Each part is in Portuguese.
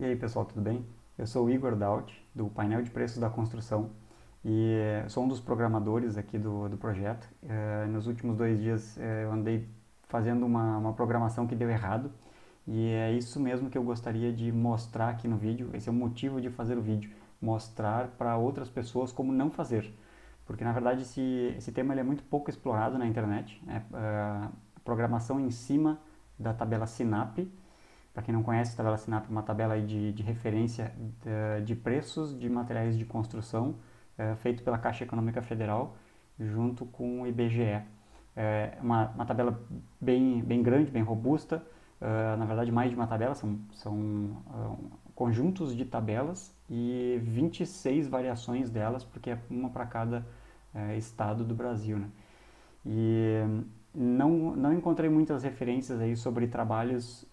aí pessoal, tudo bem? Eu sou o Igor Daut, do painel de preços da construção, e sou um dos programadores aqui do projeto. Nos últimos 2 dias eu andei fazendo uma programação que deu errado, e é isso mesmo que eu gostaria de mostrar aqui no vídeo. Esse é o motivo de fazer o vídeo, mostrar para outras pessoas como não fazer. Porque na verdade esse tema ele é muito pouco explorado na internet, programação em cima da tabela SINAP. Para quem não conhece, a tabela SINAP é uma tabela aí de referência de preços de materiais de construção, feito pela Caixa Econômica Federal, junto com o IBGE. É uma tabela bem grande, bem robusta. Na verdade, mais de uma tabela, são conjuntos de tabelas e 26 variações delas, porque é uma para cada estado do Brasil, né? E não encontrei muitas referências aí sobre trabalhos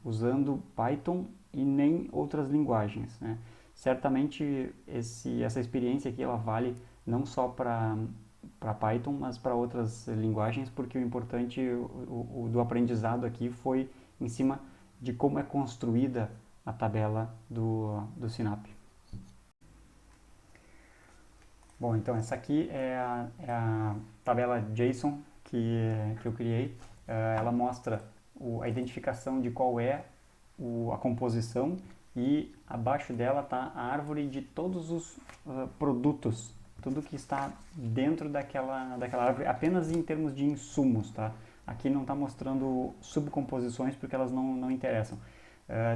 usando Python e nem outras linguagens, né? Certamente essa experiência aqui ela vale não só para Python, mas para outras linguagens, porque o importante do aprendizado aqui foi em cima de como é construída a tabela do SINAP. Bom, então essa aqui é a tabela JSON que eu criei. Ela mostra a identificação de qual é a composição, e abaixo dela está a árvore de todos os produtos, tudo que está dentro daquela árvore, apenas em termos de insumos, tá? Aqui não está mostrando subcomposições porque elas não interessam.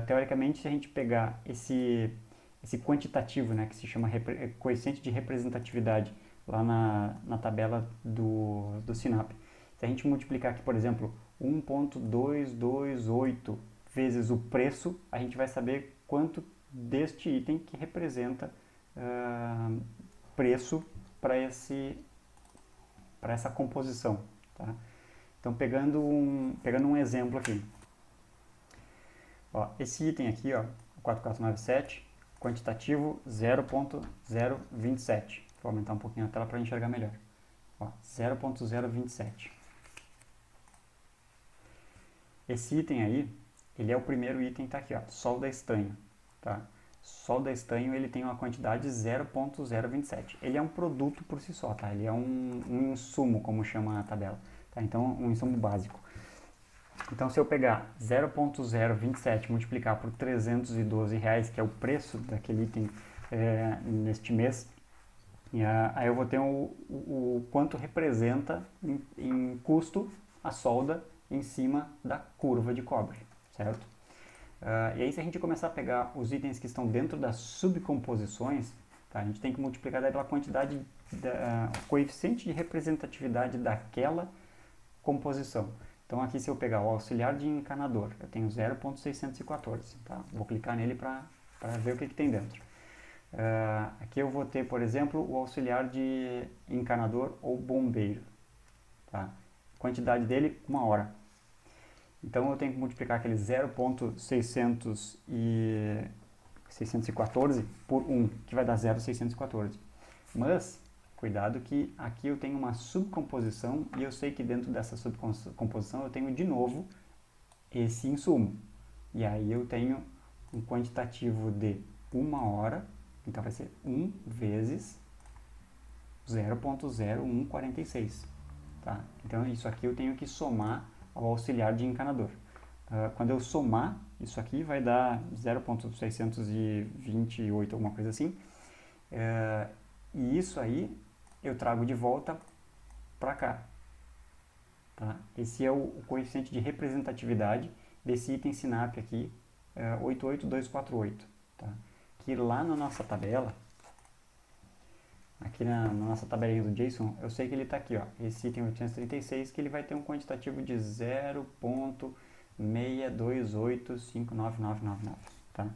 Teoricamente, se a gente pegar esse quantitativo, né, que se chama coeficiente de representatividade, lá na tabela do SINAP. Se a gente multiplicar aqui, por exemplo, 1,228 vezes o preço, a gente vai saber quanto deste item que representa preço para essa composição. Tá? Então, pegando um exemplo aqui. Ó, esse item aqui, ó, 4497, quantitativo 0.027. Vou aumentar um pouquinho a tela para enxergar melhor. 0.027. Esse item aí, ele é o primeiro item, tá aqui, ó, solda estanho. Tá? Solda estanho, ele tem uma quantidade 0.027. Ele é um produto por si só, tá? Ele é um insumo, como chama a tabela. Tá? Então, um insumo básico. Então, se eu pegar 0.027 multiplicar por R$312, que é o preço daquele item neste mês, aí eu vou ter o quanto representa em custo a solda em cima da curva de cobre, certo? E aí, se a gente começar a pegar os itens que estão dentro das subcomposições, tá, a gente tem que multiplicar pela quantidade, coeficiente de representatividade daquela composição. Então, aqui, se eu pegar o auxiliar de encanador, eu tenho 0.614. Tá? Vou clicar nele para ver o que tem dentro. Aqui eu vou ter, por exemplo, o auxiliar de encanador ou bombeiro. Tá? Quantidade dele, 1 hora. Então, eu tenho que multiplicar aquele 0.614 por 1, que vai dar 0.614. Mas, cuidado que aqui eu tenho uma subcomposição, e eu sei que dentro dessa subcomposição eu tenho de novo esse insumo. E aí eu tenho um quantitativo de 1 hora, então vai ser 1 vezes 0.0146. Tá? Então isso aqui eu tenho que somar ao auxiliar de encanador. Quando eu somar, isso aqui vai dar 0.628, alguma coisa assim. E isso aí eu trago de volta para cá. Tá? Esse é o coeficiente de representatividade desse item SINAP aqui, 88248. Tá? Que lá na nossa tabela, aqui na nossa tabelinha do JSON, eu sei que ele está aqui, ó, esse item 836, que ele vai ter um quantitativo de 0.628599999. Tá?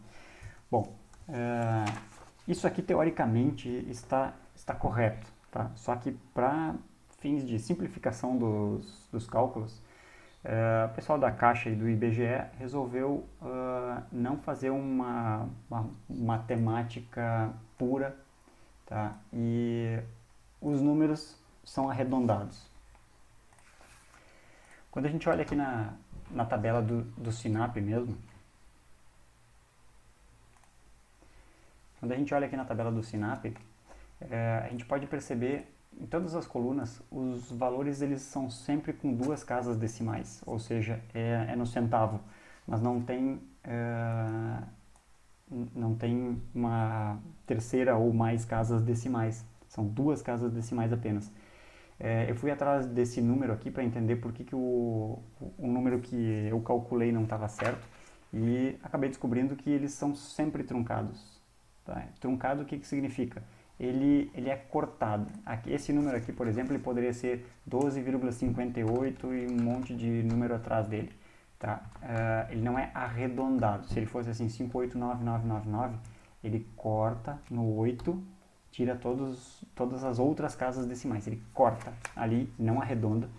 Bom, isso aqui teoricamente está correto, tá? Só que para fins de simplificação dos cálculos, o pessoal da Caixa e do IBGE resolveu não fazer uma matemática pura, tá? E os números são arredondados. Quando a gente olha aqui na tabela do SINAP mesmo, quando a gente olha aqui na tabela do SINAP, a gente pode perceber em todas as colunas, os valores eles são sempre com duas casas decimais, ou seja, é no centavo, mas não tem uma terceira ou mais casas decimais, são duas casas decimais apenas. Eu fui atrás desse número aqui para entender por que o número que eu calculei não estava certo e acabei descobrindo que eles são sempre truncados. Tá? Truncado o que significa? Ele é cortado. Esse número aqui, por exemplo, ele poderia ser 12,58 e um monte de número atrás dele. Tá? Ele não é arredondado. Se ele fosse assim 589999, ele corta no 8, tira todas as outras casas decimais. Ele corta ali, não arredonda,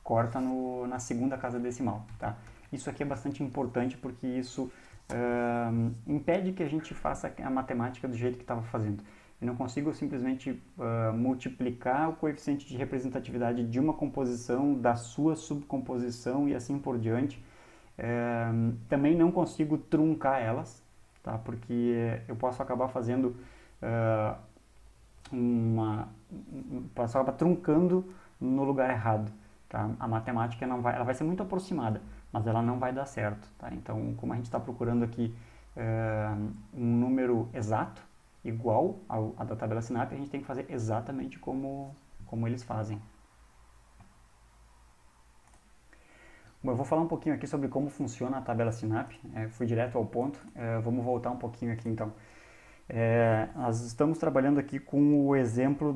corta na segunda casa decimal. Tá? Isso aqui é bastante importante porque isso impede que a gente faça a matemática do jeito que estava fazendo. Eu não consigo simplesmente multiplicar o coeficiente de representatividade de uma composição, da sua subcomposição e assim por diante. Também não consigo truncar elas, tá? Porque eu posso acabar fazendo posso acabar truncando no lugar errado. Tá? A matemática ela vai ser muito aproximada, mas ela não vai dar certo. Tá? Então, como a gente está procurando aqui um número exato, igual a da tabela SINAP, a gente tem que fazer exatamente como eles fazem. Bom, eu vou falar um pouquinho aqui sobre como funciona a tabela SINAP, fui direto ao ponto, vamos voltar um pouquinho aqui então. Nós estamos trabalhando aqui com o exemplo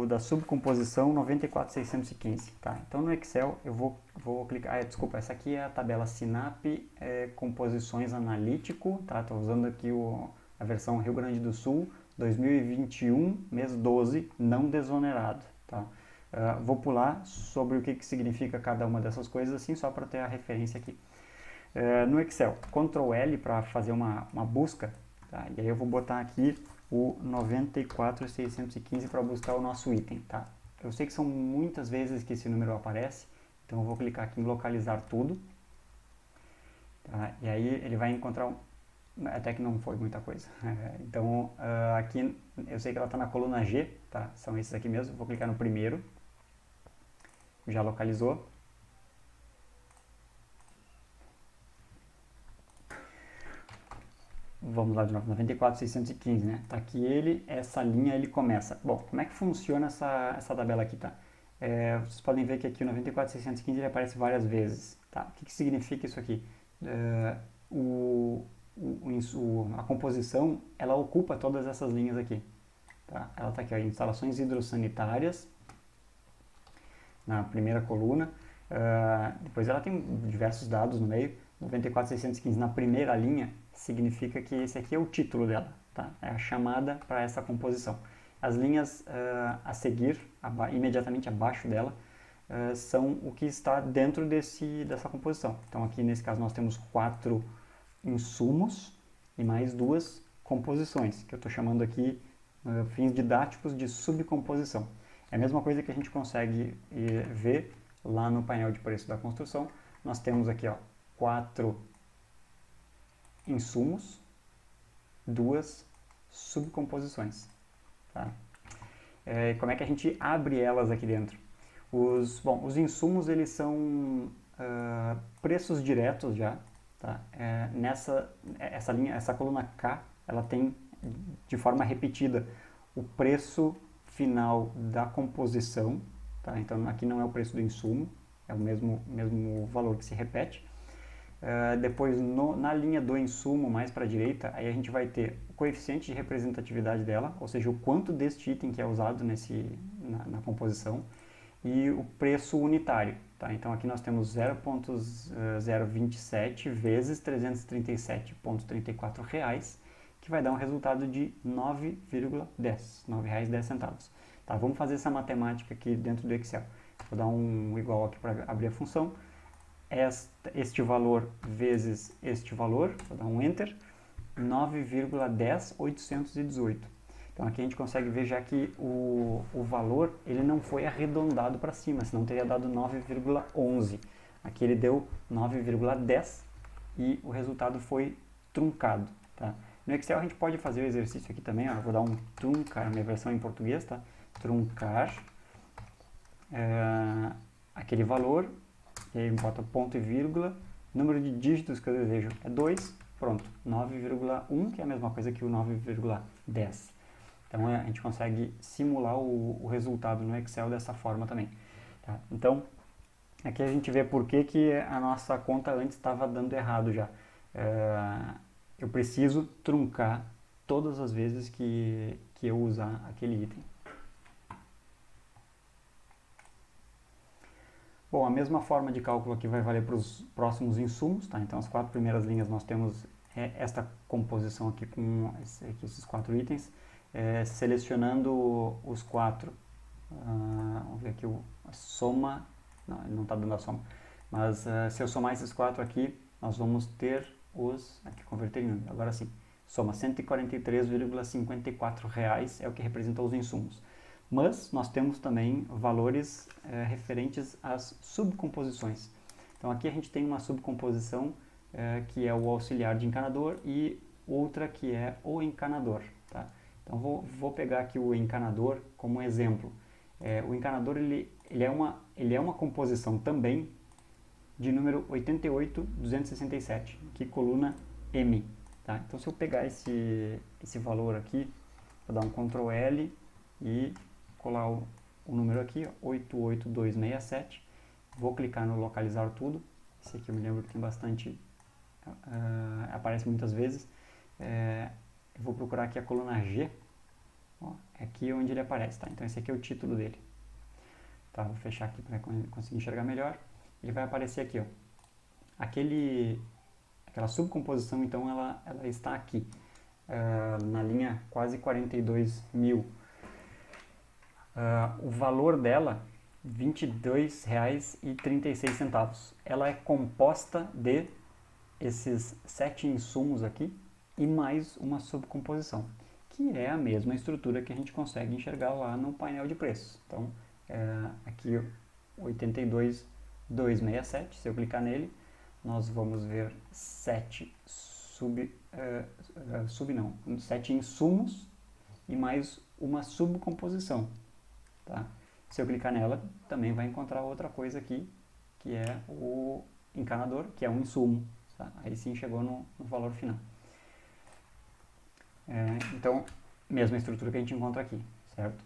da subcomposição 94615, tá? Então no Excel eu vou clicar, desculpa, essa aqui é a tabela SINAP Composições Analítico, tá? Estou usando aqui a versão Rio Grande do Sul 2021, mês 12, não desonerado, tá? Vou pular sobre o que significa cada uma dessas coisas assim, só para ter a referência aqui. No Excel, Ctrl L para fazer uma busca. Tá? E aí eu vou botar aqui o 94615 para buscar o nosso item. Tá? Eu sei que são muitas vezes que esse número aparece, então eu vou clicar aqui em localizar tudo. Tá? E aí ele vai encontrar até que não foi muita coisa. Então aqui eu sei que ela está na coluna G, tá? São esses aqui mesmo, vou clicar no primeiro, já localizou. Vamos lá de novo, 94,615, né? Tá aqui essa linha ele começa. Bom, como é que funciona essa tabela aqui, tá? Vocês podem ver que aqui o 94,615 ele aparece várias vezes, tá? O que significa isso aqui? A composição, ela ocupa todas essas linhas aqui, tá? Ela tá aqui, ó, instalações hidrossanitárias, na primeira coluna, depois ela tem diversos dados no meio, 94,615 na primeira linha, significa que esse aqui é o título dela, tá? É a chamada para essa composição. As linhas a seguir, imediatamente abaixo dela, são o que está dentro dessa composição. Então aqui nesse caso nós temos 4 insumos e mais 2 composições, que eu estou chamando aqui, fins didáticos, de subcomposição. É a mesma coisa que a gente consegue ver lá no painel de preço da construção. Nós temos aqui 4 insumos, 2 subcomposições. Tá? Como é que a gente abre elas aqui dentro? Os insumos eles são preços diretos já. Tá? Essa coluna K, ela tem de forma repetida o preço final da composição. Tá? Então aqui não é o preço do insumo, é o mesmo valor que se repete. Depois na linha do insumo mais para a direita, aí a gente vai ter o coeficiente de representatividade dela, ou seja, o quanto deste item que é usado na composição, e o preço unitário. Tá? Então aqui nós temos 0,027 vezes R$ 337,34, que vai dar um resultado de R$ 9,10, R$ 9,10. Tá? Vamos fazer essa matemática aqui dentro do Excel. Vou dar um igual aqui para abrir a função. Este valor vezes este valor, vou dar um Enter, 9,10818. Então aqui a gente consegue ver já que o valor ele não foi arredondado para cima, senão teria dado 9,11. Aqui ele deu 9,10 e o resultado foi truncado. Tá? No Excel a gente pode fazer o exercício aqui também, ó, eu vou dar um truncar, minha versão em português, tá? Truncar aquele valor, e aí bota ponto e vírgula, número de dígitos que eu desejo é 2, pronto, 9,1, que é a mesma coisa que o 9,10. Então a gente consegue simular o resultado no Excel dessa forma também. Tá? Então, aqui a gente vê por que a nossa conta antes estava dando errado já. Eu preciso truncar todas as vezes que eu usar aquele item. Bom, a mesma forma de cálculo aqui vai valer para os próximos insumos, tá? Então as 4 primeiras linhas nós temos esta composição aqui com esses 4 itens. Selecionando os 4, vamos ver aqui a soma, não, ele não está dando a soma, mas se eu somar esses 4 aqui, nós vamos ter aqui converter em número, agora sim, soma R$ 143,54 é o que representa os insumos. Mas nós temos também valores referentes às subcomposições. Então aqui a gente tem uma subcomposição que é o auxiliar de encanador e outra que é o encanador. Tá? Então vou pegar aqui o encanador como exemplo. O encanador ele é uma composição também de número 88.267, que coluna M. Tá? Então se eu pegar esse valor aqui, vou dar um Ctrl L e colar o número aqui, ó, 88267. Vou clicar no localizar tudo. Esse aqui eu me lembro que tem bastante, aparece muitas vezes. Eu vou procurar aqui a coluna G, ó, é aqui onde ele aparece, tá? Então esse aqui é o título dele. Tá, vou fechar aqui para conseguir enxergar melhor. Ele vai aparecer aqui, ó. Aquela subcomposição, então, ela está aqui, na linha quase 42 mil. O valor dela, R$ 22,36. Ela é composta de esses 7 insumos aqui e mais uma subcomposição, que é a mesma estrutura que a gente consegue enxergar lá no painel de preços. Então, aqui 82.267, se eu clicar nele, nós vamos ver 7 insumos e mais uma subcomposição. Tá? Se eu clicar nela, também vai encontrar outra coisa aqui, que é o encanador, que é um insumo. Tá? Aí sim chegou no valor final. Então, mesma estrutura que a gente encontra aqui, certo?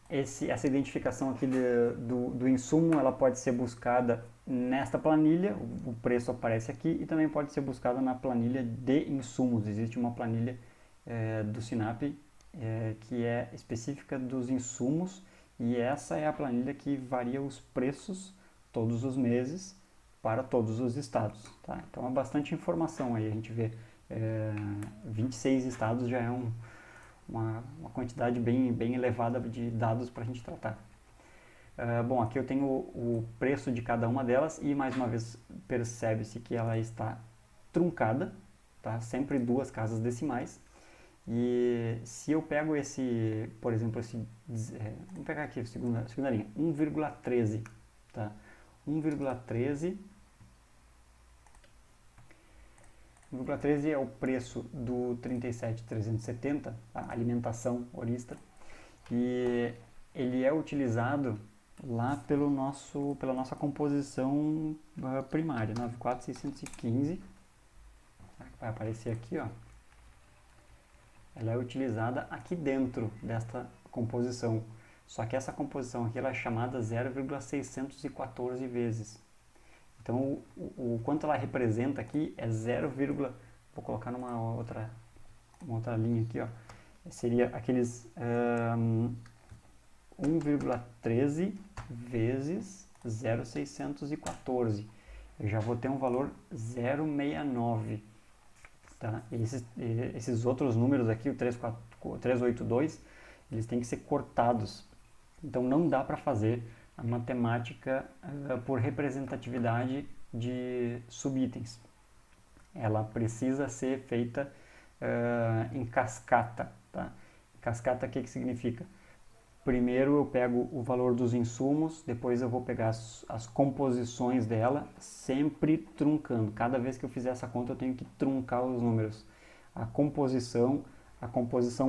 Essa identificação aqui do insumo, ela pode ser buscada nesta planilha, o preço aparece aqui, e também pode ser buscada na planilha de insumos. Existe uma planilha do Sinap que é específica dos insumos, e essa é a planilha que varia os preços todos os meses para todos os estados. Tá? Então é bastante informação aí, a gente vê 26 estados já é uma quantidade bem elevada de dados para a gente tratar. Bom, aqui eu tenho o preço de cada uma delas e mais uma vez percebe-se que ela está truncada, tá? Sempre 2 casas decimais. E se eu pego por exemplo, vamos pegar aqui a segunda linha, 1,13, tá? 1,13 é o preço do 37.370, a alimentação horista, e ele é utilizado lá pela nossa composição primária, 94.615, vai aparecer aqui, ó. Ela é utilizada aqui dentro desta composição, só que essa composição aqui ela é chamada 0,614 vezes. Então, o quanto ela representa aqui é 0, vou colocar numa outra linha aqui, ó. Seria aqueles 1,13 vezes 0,614. Eu já vou ter um valor 0,69. Tá? Esses outros números aqui, o 382, eles têm que ser cortados. Então não dá para fazer a matemática por representatividade de subitens. Ela precisa ser feita em cascata. Tá? Cascata, o que significa? Primeiro eu pego o valor dos insumos, depois eu vou pegar as composições dela, sempre truncando. Cada vez que eu fizer essa conta eu tenho que truncar os números. a composição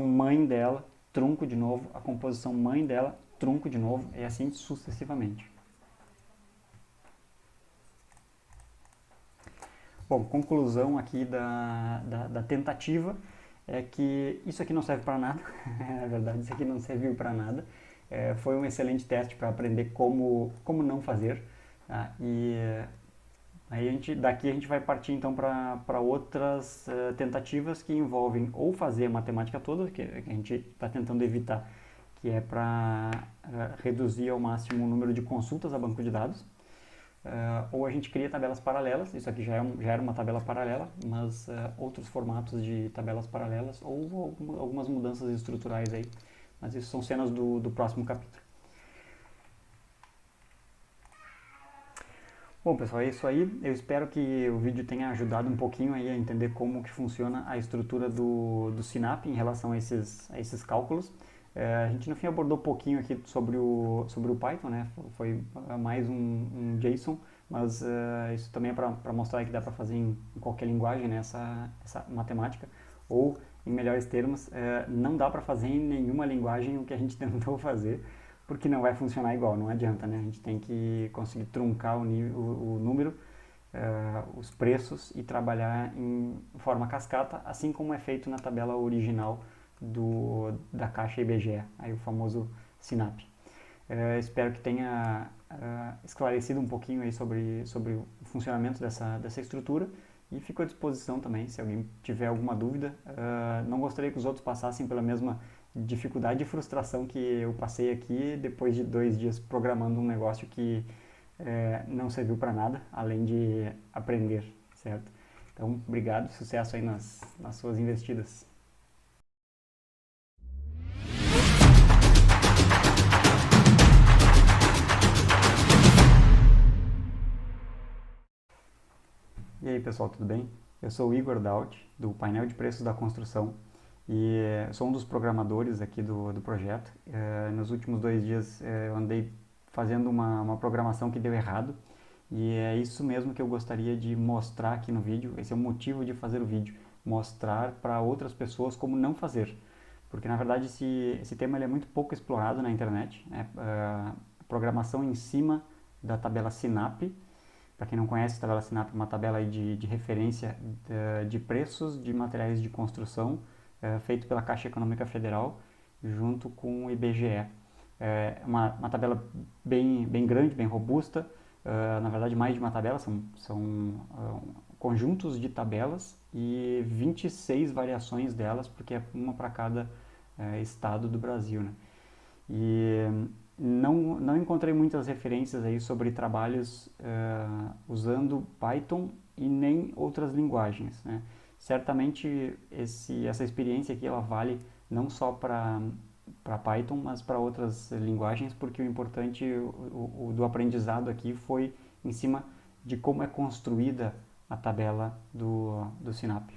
mãe dela, trunco de novo, a composição mãe dela, trunco de novo, e assim sucessivamente. Bom, conclusão aqui da tentativa é que isso aqui não serve para nada, na verdade isso aqui não serviu para nada. Foi um excelente teste para aprender como não fazer, tá? E aí daqui a gente vai partir então para outras tentativas que envolvem ou fazer a matemática toda, que a gente está tentando evitar, que é para reduzir ao máximo o número de consultas a banco de dados. Ou a gente cria tabelas paralelas, isso aqui já era uma tabela paralela, mas outros formatos de tabelas paralelas, ou algumas mudanças estruturais aí, mas isso são cenas do próximo capítulo. Bom, pessoal, é isso aí. Eu espero que o vídeo tenha ajudado um pouquinho aí a entender como que funciona a estrutura do Sinap em relação a esses cálculos. A gente no fim abordou um pouquinho aqui sobre o Python, né? Foi mais um JSON, mas isso também é para mostrar que dá para fazer em qualquer linguagem, né? Essa matemática. Ou, em melhores termos, não dá para fazer em nenhuma linguagem o que a gente tentou fazer, porque não vai funcionar igual, não adianta, né? A gente tem que conseguir truncar o número, os preços e trabalhar em forma cascata, assim como é feito na tabela original da caixa IBGE, aí o famoso Sinap. Espero que tenha esclarecido um pouquinho aí sobre o funcionamento dessa estrutura e fico à disposição também, se alguém tiver alguma dúvida. Não gostaria que os outros passassem pela mesma dificuldade e frustração que eu passei aqui depois de 2 dias programando um negócio que não serviu para nada, além de aprender, certo? Então, obrigado, sucesso aí nas suas investidas. E aí, pessoal, tudo bem? Eu sou o Igor Daut, do painel de preços da construção, e sou um dos programadores aqui do projeto. Nos últimos 2 dias eu andei fazendo uma programação que deu errado, e é isso mesmo que eu gostaria de mostrar aqui no vídeo. Esse é o motivo de fazer o vídeo, mostrar para outras pessoas como não fazer. Porque na verdade esse tema ele é muito pouco explorado na internet, né? Programação em cima da tabela Sinap. Para quem não conhece, a tabela Sinap é uma tabela aí de referência de preços de materiais de construção feito pela Caixa Econômica Federal junto com o IBGE. É uma tabela bem grande, bem robusta. Na verdade, mais de uma tabela, são conjuntos de tabelas e 26 variações delas, porque é uma para cada estado do Brasil, né? E não encontrei muitas referências aí sobre trabalhos usando Python e nem outras linguagens, né? Certamente essa experiência aqui ela vale não só para Python, mas para outras linguagens, porque o importante do aprendizado aqui foi em cima de como é construída a tabela do Sinap.